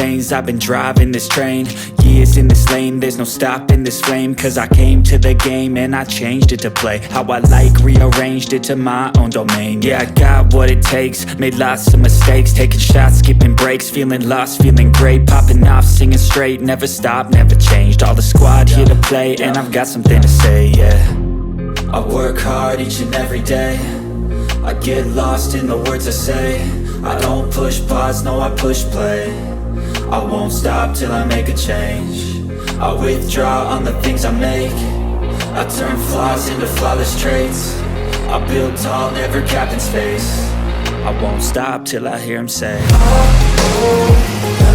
lanes, I've been driving this train. Years in this lane, there's no stopping this flame. Cause I came to the game and I changed it to play how I like, rearranged it to my own domain. Yeah, I got what it takes, made lots of mistakes, taking shots, skipping breaks, feeling lost, feeling great, popping off, singing straight, never stopped, never changed. All the squad here to play, and I've got something to say, yeah. I work hard each and every day, I get lost in the words I say. I don't push pause, no I push play. I won't stop till I make a change. I withdraw on the things I make. I turn flaws into flawless traits. I build tall, never capped in space. I won't stop till I hear him say, oh, oh.